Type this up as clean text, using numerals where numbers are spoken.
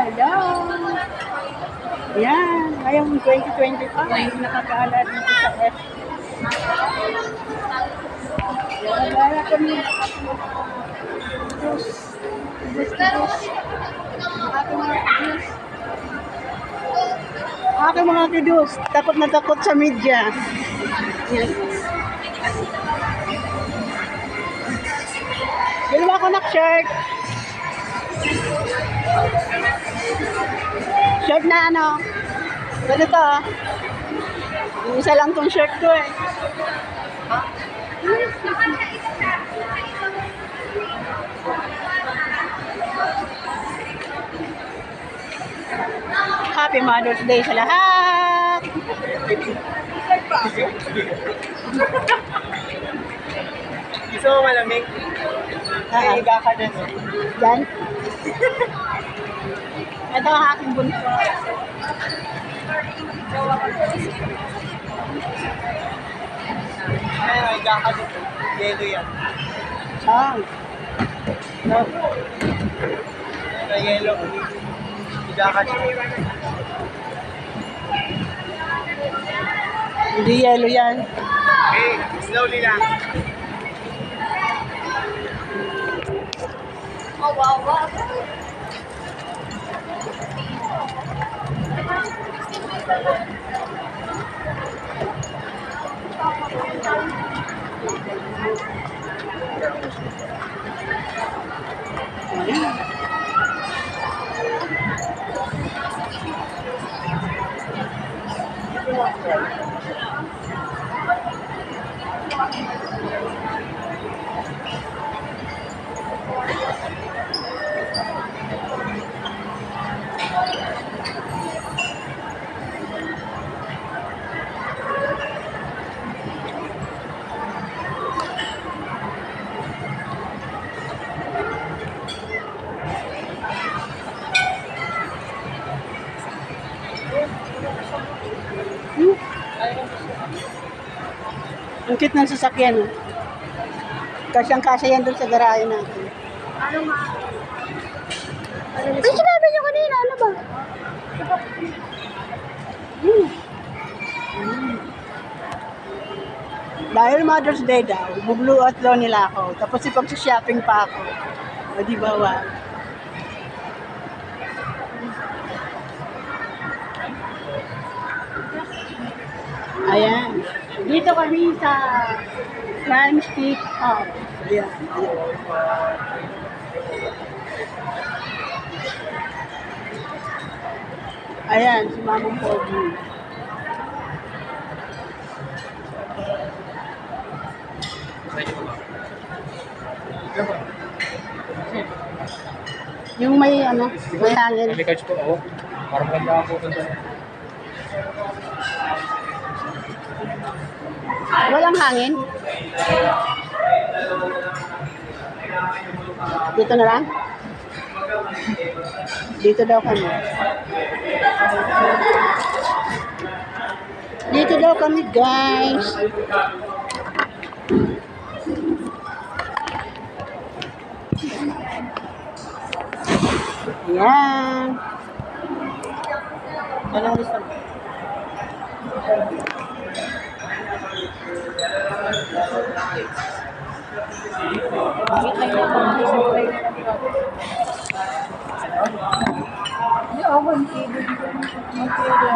Hello! Yan, ngayong 2025, nakakala dito sa F. Nagala kami juice. Aking mga kidus, takot na takot sa media. Yan. Ginawa ko na shirt. Shirt na ano? Ganito ah. Yung isa lang tong shirt ko eh. Happy Mother's Day sa lahat! Gusto mo malamig? Naihiga ka din. Yan. Ito ang aking bunso. Ay, naihiga ka din. Yelo yan. Saan? No. Na yelo. Higa ka din. Hindi yellow yan. Okay, slowly lang. Oh, wow, wow. Ang cute ng sasakyan. Oh. Kasyang-kasya yan doon sa garahe natin. Ay, sinabi niyo kanina. Ano ba? Dahil Mother's Day daw, bublu at daw nila ako. Tapos ipag-shopping pa ako. O di ba, wow. Ayan. Dito kami sa Crime Stick Hub. Ayan. Ayan, si Mamang Pogi. Yung may ano, may hangin. May catch po ako. Para maganda ako doon. Walang hangin? Dito na lang? Dito daw kami. Dito daw kami, guys. Ayan. Anong gusto mo? Hindi, ako.